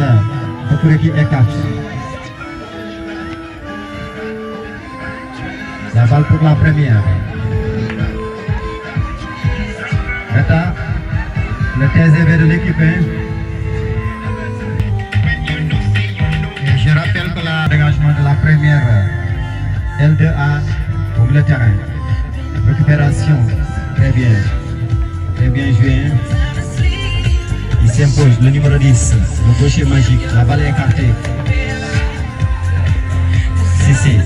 profondeur. Okuriki écarte. La balle pour la première. Beta, le TGV de l'équipe. Et je rappelle que le dégagement de la première L2A pour le terrain. Récupération, très bien joué. Il s'impose, le numéro 10, le gaucher magique, la balle est écartée. Sissi,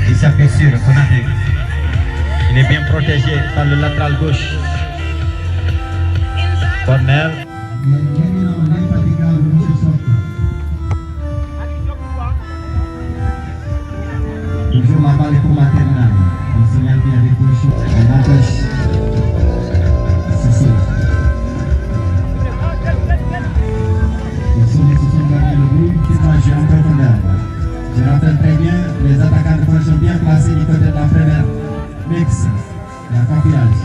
il s'appuie sur Konaté. Il est bien protégé par le latéral gauche. Corner. Toujours la balle pour la terminale. On signale bien les positions. On empêche. Sissi. Ils sont gardés le but qui va jouer en profondeur. Je rappelle très bien, les attaquants de pointe sont bien placés du côté de la première mix. Il y a confiance.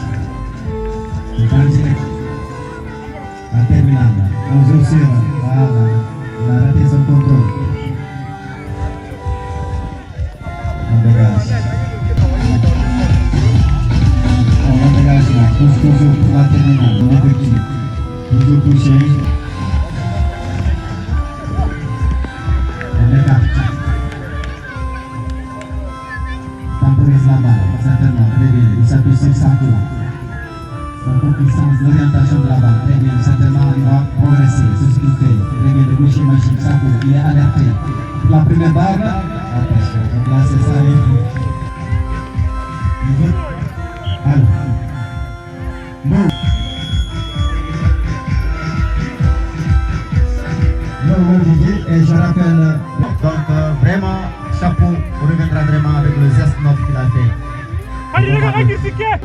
Il va direct. La terminale. On joue sur. Voilà. Il a raté son contrôle. On dégage. On dégage là. Pousse toujours pour la terminale. On est petit. Toujours touché. On écarte. Temporise la balle. Certainement. Très bien. Il s'appuie sur Sako. Sako qui sens l'orientation de la balle. Très bien. Certainement, il va progresser. C'est ce qu'il fait. Très bien. Le gaucher magique. Sako. Il est alerté. La première balle. Attention. Donc là, c'est ça. Allez. Move. Et je rappelle, donc vraiment, chapeau, on reviendra vraiment avec le geste noble qu'il a fait.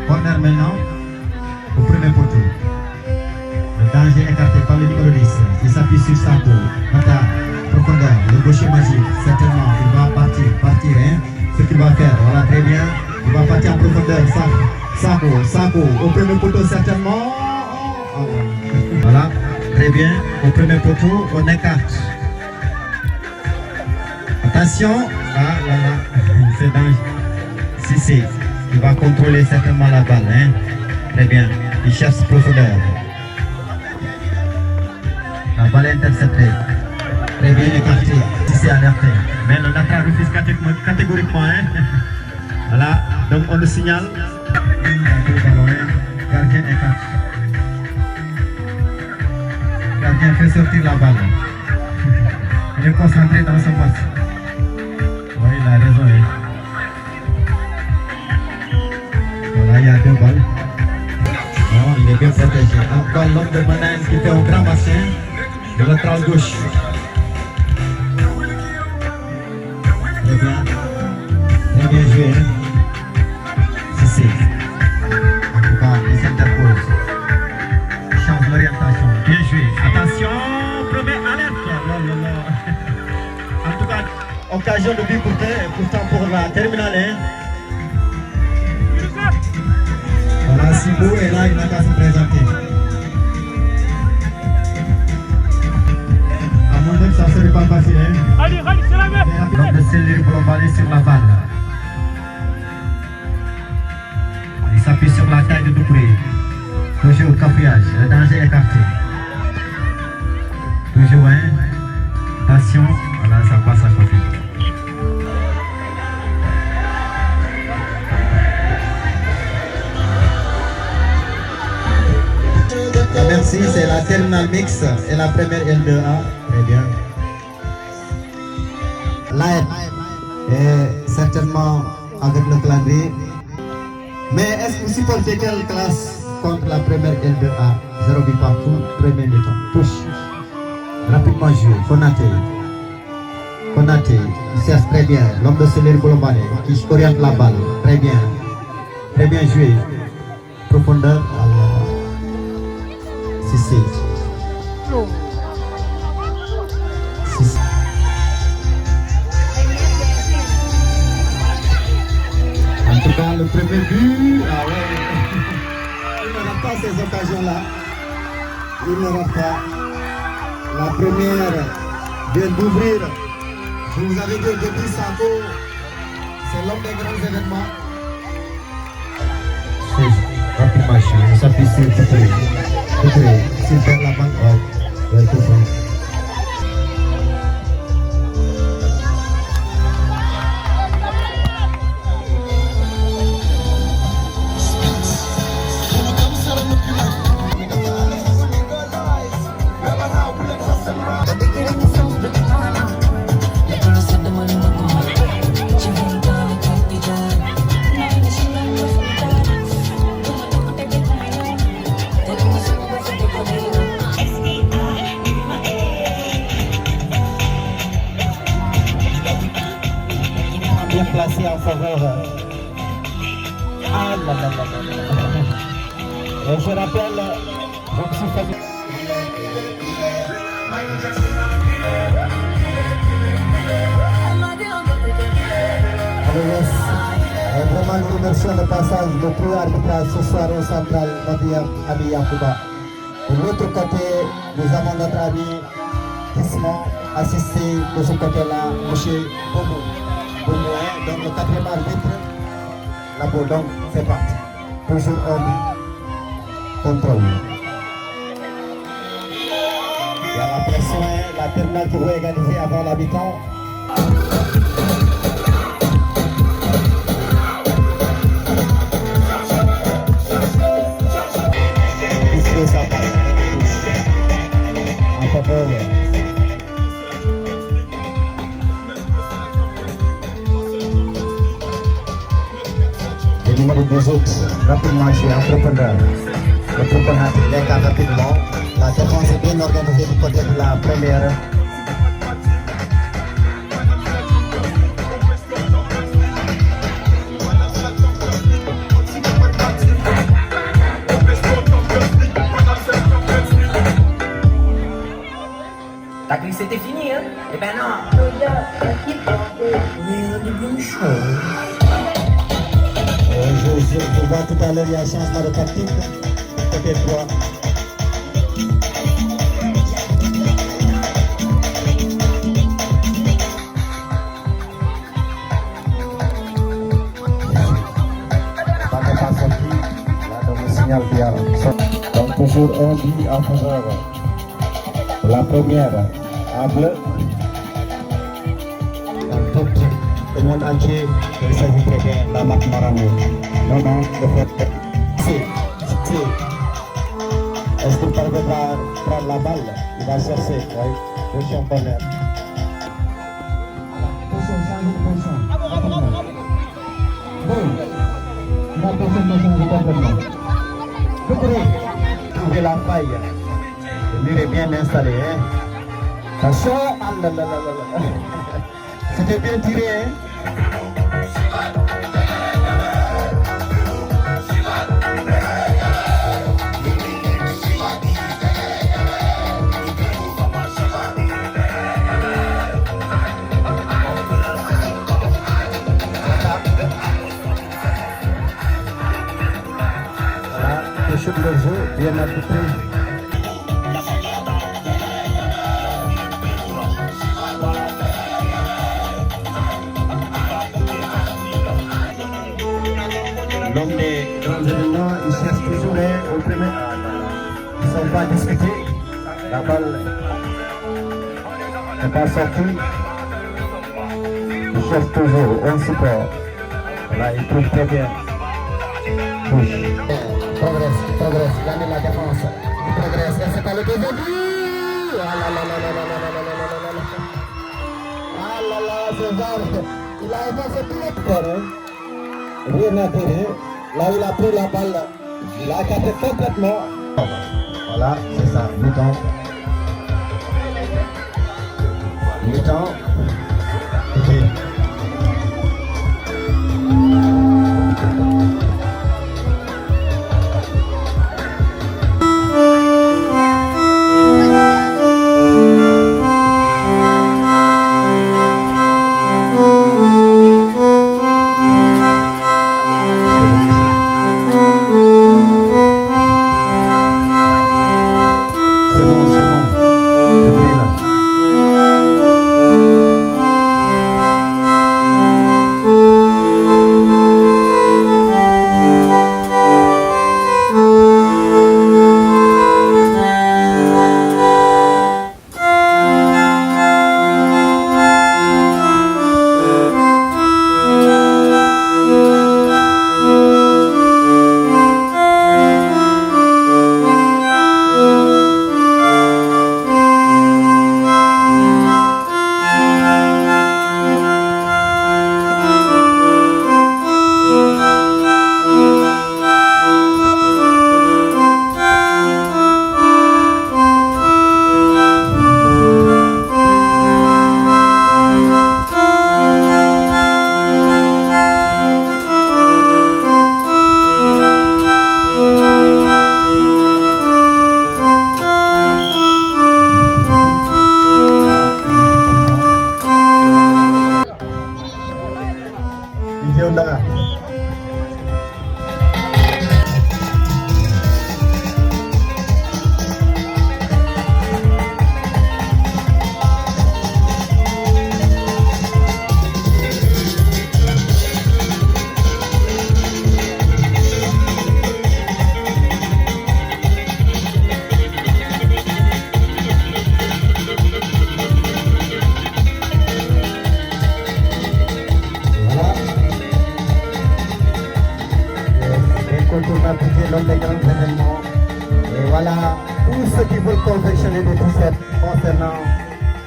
Corner maintenant, au premier poteau. Le danger écarté par le numéro 10. Il s'appuie sur Sako. Mata, profondeur, le gaucher magique. Certainement, il va partir, hein. Ce qu'il va faire, voilà, très bien. Il va partir en profondeur. Sako, au premier poteau, certainement. Voilà, très bien. Au premier poteau, on écarte. Attention, c'est dangereux. Sissi, il va contrôler certainement la balle, hein. Très bien, il cherche profondeur. La balle est interceptée. Très bien écarté, Sissi alerté. Mais le latéral refuse catégoriquement, hein. Voilà, donc on le signale. Gardien écarte. Gardien fait sortir la balle. Il est concentré dans son match. Oui, il a raison. Hein. Voilà, il y a 2 balles. Non, il est bien protégé. Encore l'homme de Manaïm qui fait un grand bassin de latéral gauche. Très bien joué. Hein. Sissi. En tout cas, il s'interpose. Il change l'orientation. Bien joué. Attention, premier alerte. En tout cas, occasion de but pourtant pour la terminale. Hein. Voilà, Sibou est là, il n'a qu'à se présenter. À mon avis, ça ne serait pas facile. Hein. Allez, c'est la même. Donc, de cellule pour l'emballer sur la balle. Il s'appuie sur la taille de Doucouré. Toujours au cafouillage, le danger écarté. Toujours, hein. Attention, voilà, ça passe à côté. Merci, c'est la terminale mix et la première L2A. Très bien. Là, est certainement avec le clavier. Mais est-ce que vous supportez quelle classe contre la première L2A? 0 but partout, premier mi-temps. Touche. Rapidement joué. Konaté, il cherche très bien. L'homme de Céleri Bolombalé qui oriente la balle. Très bien. Très bien joué. Profondeur. Sissi. En tout cas, le premier but, il ne rate pas ces occasions-là. Il ne rate pas. La première vient d'ouvrir. Je vous avais dit depuis Sako, c'est l'homme des grands événements. C'est rapidement, ça peut c'est faire la banque. Ouais, tout ça. Bien placé en faveur. Ah là là là là. Et je rappelle, donc si vraiment nous remercions le passage de plus arbitrage ce soir au central Nadia Ami Yakouba. De l'autre côté, nous avons notre ami Kisman assisté de ce côté-là, M. Boumou. Donc le quatrième arbitre, là-bas, donc c'est parti. Toujours en contrôle. Il y a la pression, la terminale qui va égaliser avant l'habitant. Ça passe. En faveur. Le numéro 18, rapidement chez Entrepreneur. Entrepreneur décale rapidement. La défense est bien organisée du côté de la première. T'as cru que c'était fini, hein? Eh ben non! Je vois tout à l'heure, il y a un changement de tactique. Côté droit. Pas de pas sorti. Là, donc le signal vient. Donc toujours un but en faveur. La première en bleu. Le monde entier, il s'agit très bien la marque Marano. Non, non, le fait. Si. Est-ce qu'il parviendra à prendre la balle? Il va chercher, oui. Le championnat. Trouver la faille. Le mur est bien installé. Hein? Attention. Ah là là là là. C'était bien tiré. Hein? Voilà, le shoot de jeu bien appliqué. L'homme des grands événements, il cherche toujours au premier. Ils ne sont pas discutés. La balle n'est pas sortie. Il cherche toujours un support. Voilà, il trouve très bien. Touche. Progresse, gagne la défense. Il progresse, et c'est pas le deuxième but. Ah là là là là là là là là là là là. Ah là là, César, il a avancé tout le temps. Rien à dire. Là où il a pris la balle, il a capté complètement. Voilà, c'est ça, mi-temps. Mi-temps. Okay. C'est bon. donne les grands événements. Et voilà, tous ceux qui veulent confectionner des t-shirts concernant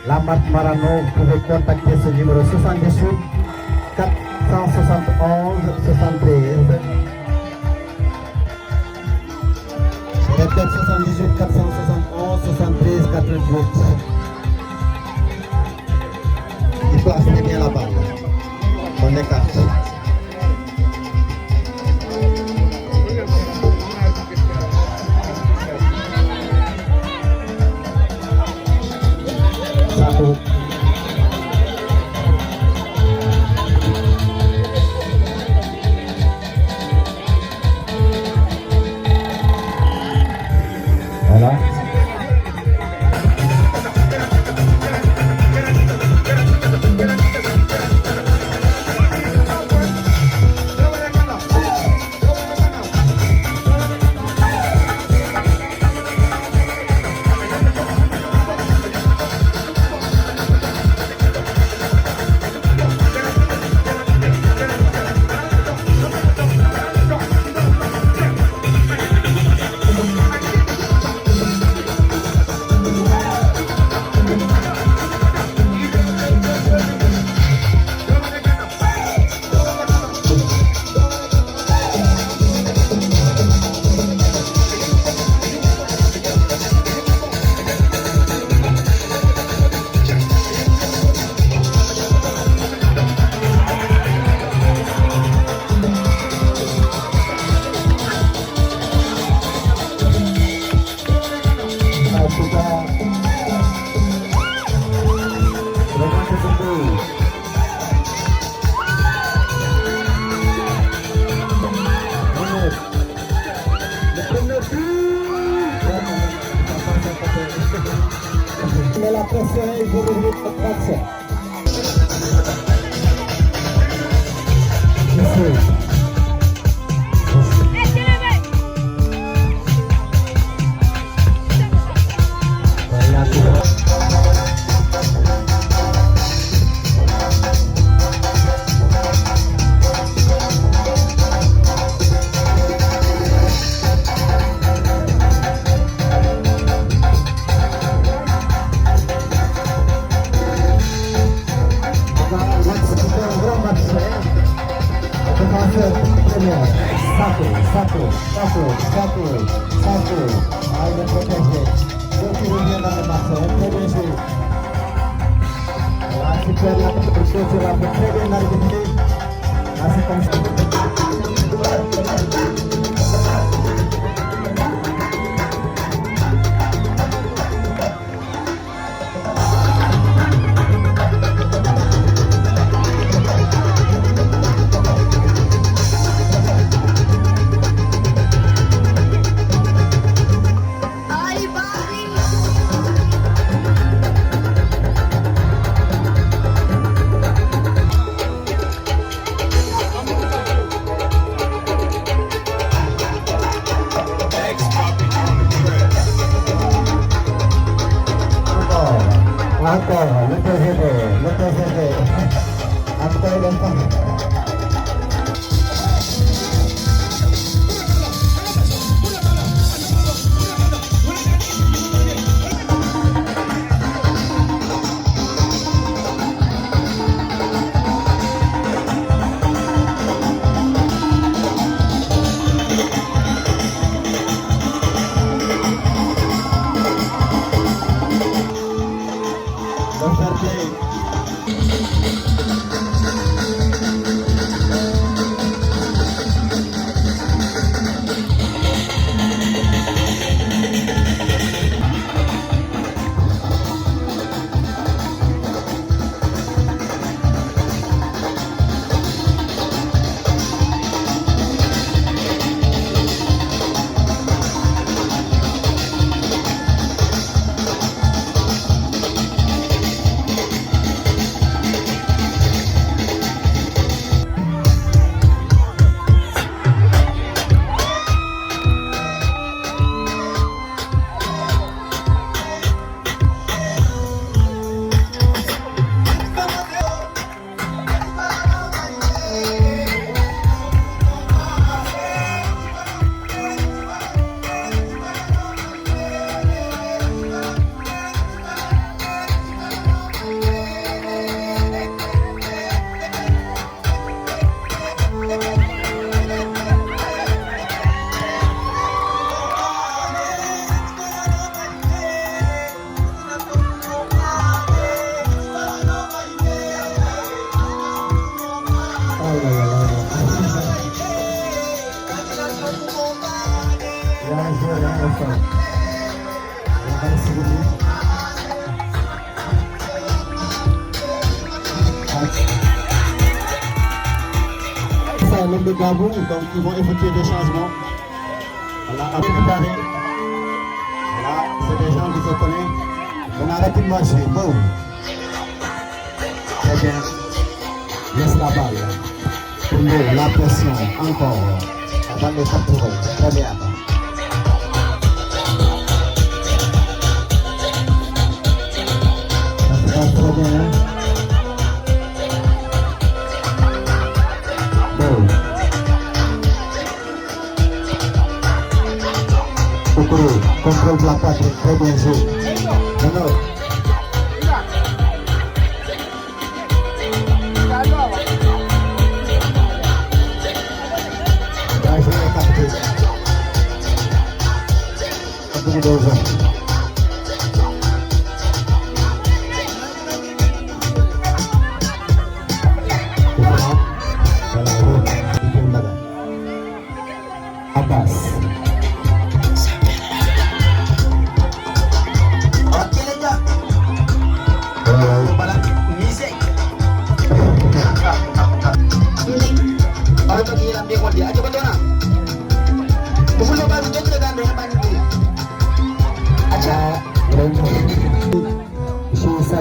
la marque Marano, vous pouvez contacter ce numéro 78 471 73. Répète 78 471 73 88. Il place très bien la balle. On écarte. Voilà. Mais la pression est pour le traction. Sacro. Aí vai proteger. Vou que revient dans le match. Très bien joué. Là, tu peux la protection, tu vas très bien l'arbitré. Là, c'est comme ça. Encore, le TGV. Après le temps. comme le Gabou, donc ils vont effectuer des changements. Voilà, à préparer. Voilà, c'est des gens qui se connaissent. On a rapidement joué. Boum. Très bien. Laisse la balle. Pour nous, la pression, encore. La balle est capturée. Très bien. Ça se passe très bien. Boum. Contrôle de la patrie, très bien joué. Maintenant. Abbas.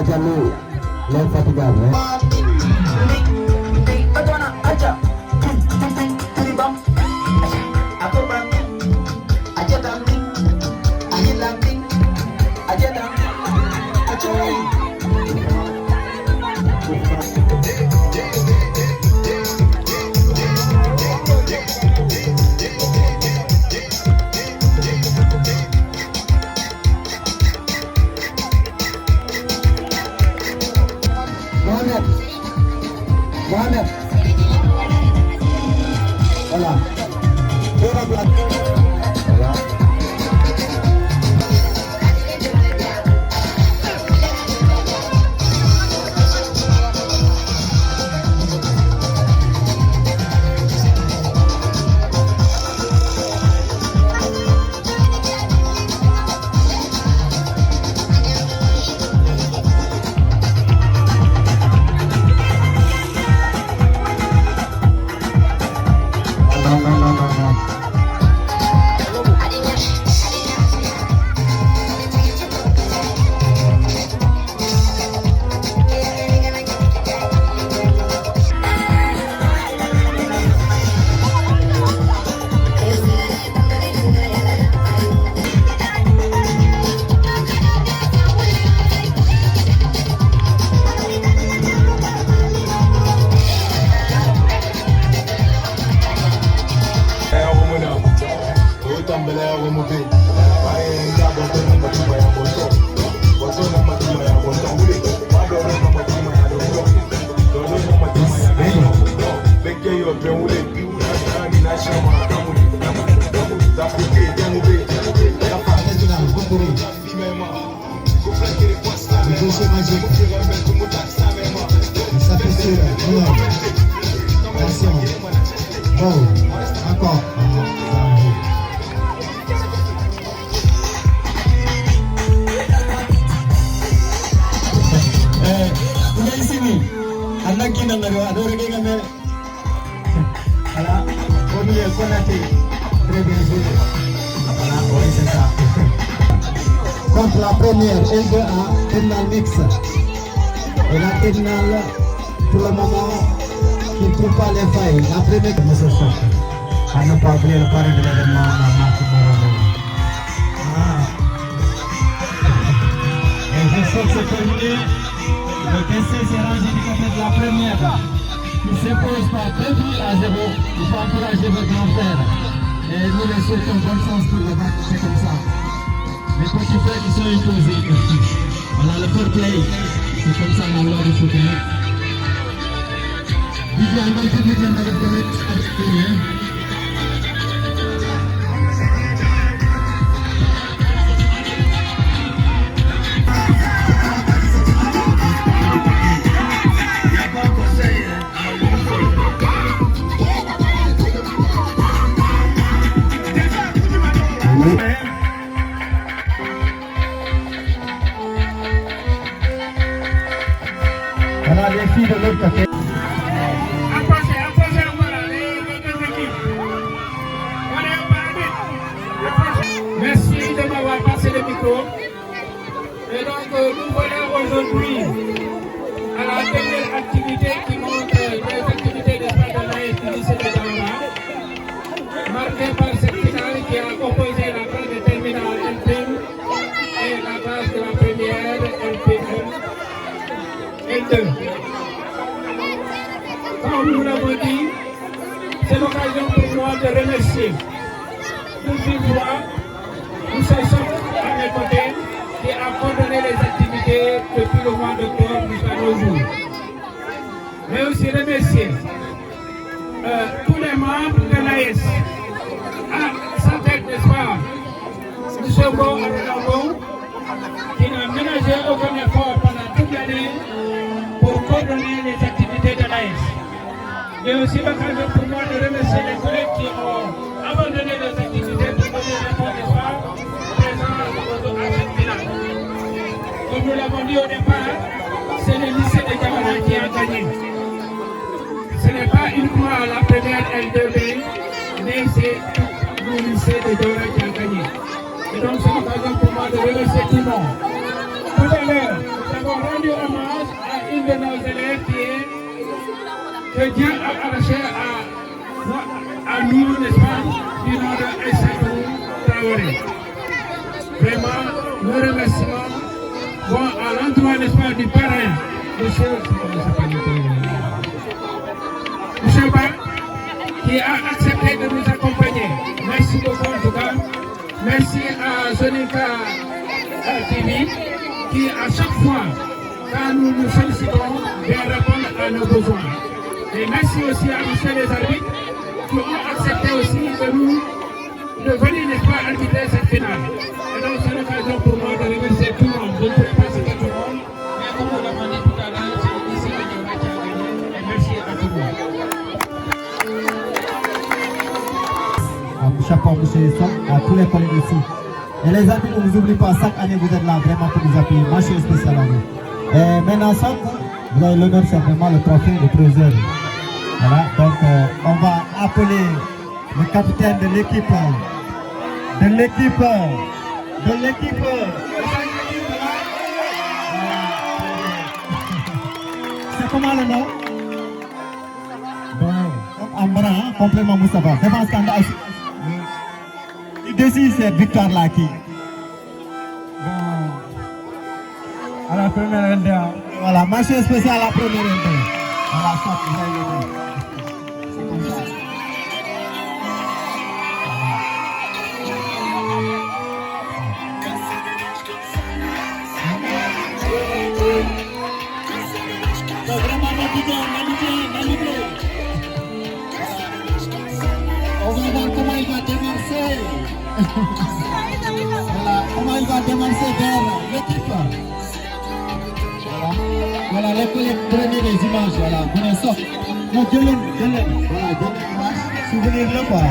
Jalur l'infatigable. Mohamed. Voilà. Voilà. Bon, encore. Udah di sini. Anak kita ada orang yang ngambil. Kalau mobil pun nanti très bien. Voilà, oui, c'est ça. Contre la première, L2A, terminal mix. Et la terminale, pour le moment, qui ne trouve pas les failles. La première, c'est ça. À ne pas oublier le parrain de l'événement, Marc Morano. Et je sais que c'est terminé. Le PC s'est rangé du côté de la première. Il s'impose par 2 buts à 0. Il faut encourager votre grand frère. Et nous les souhaitons bonne chance pour le match, c'est comme ça. Les petits frères qui sont imposés. Voilà le fair play. C'est comme ça la loi du foot. Viviane, on peut Viviane avec le mec avec lui. Voilà les filles de l'autre côté. nous voilà aujourd'hui à la dernière activité qui montre les activités de l'AES du lycée de Daouda, marquée par cette finale qui a opposé la classe de terminale LPM et la classe de la première LPM L2. Comme nous l'avons dit, c'est l'occasion pour moi de remercier de vive voix M. Sok à mes côtés qui a coordonné les activités depuis le mois d'octobre jusqu'à nos jours. Mais aussi remercier tous les membres de l'AES, sans tête d'espoir, M. Go Arounambo, qui n'a ménagé aucun effort pendant toute l'année pour coordonner les activités de l'AES. Mais aussi l'occasion pour moi de remercier les collègues qui ont abandonné leurs activités pour donner l'effort d'espoir présent à cette finale. Comme nous l'avons dit au départ, c'est le lycée de Daouda qui a gagné. Ce n'est pas uniquement la première L2B, mais c'est le lycée de Daouda qui a gagné. Et donc c'est l'occasion pour moi de remercier tout le monde. Tout à l'heure, nous avons rendu hommage à une de nos élèves que Dieu a arraché à nous, n'est-ce pas, du nom de Aïssatou Traoré. Vraiment, nos remerciements vont à l'endroit, n'est-ce pas, du parrain, M. Ba, qui a accepté de nous accompagner. Merci beaucoup en tout cas. Merci à Sonika TV, qui à chaque fois, quand nous nous sollicitons, vient répondre à nos besoins. Et merci aussi à monsieur les arbitres qui ont accepté aussi de venir, n'est-ce pas, arbitrer cette finale. Et donc c'est l'occasion pour moi de remercier tout le monde. Je ne pourrais pas citer tout le monde, mais comme nous l'avons dit tout à l'heure, c'est ici que Daouda qui a gagné. Et merci à tout le monde. Chapeau à M. Sok, à tous les collègues ici. Et les amis, ne vous oubliez pas, chaque année vous êtes là vraiment pour nous appuyer. Mention spéciale à vous. Et maintenant, Sok, vous avez l'honneur simplement le trophée de trésor. Voilà, donc on va appeler le capitaine de l'équipe. C'est comment le nom? Bon, Ambra, hein, complément Moustapha. Devant Skanda aussi. Il décide cette victoire-là qui? Bon, à la première LDA. Voilà, mention spéciale à la première LDA. Voilà, ça, vous avez le nom. C'est comme ça. On va voir comment il va démarrer. Voilà, comment il va démarrer vers l'équipe. Voilà, les collègues, prenez les images, voilà, vous les sortez. Non, donnez, voilà, donnez l'image, souvenir-le quoi.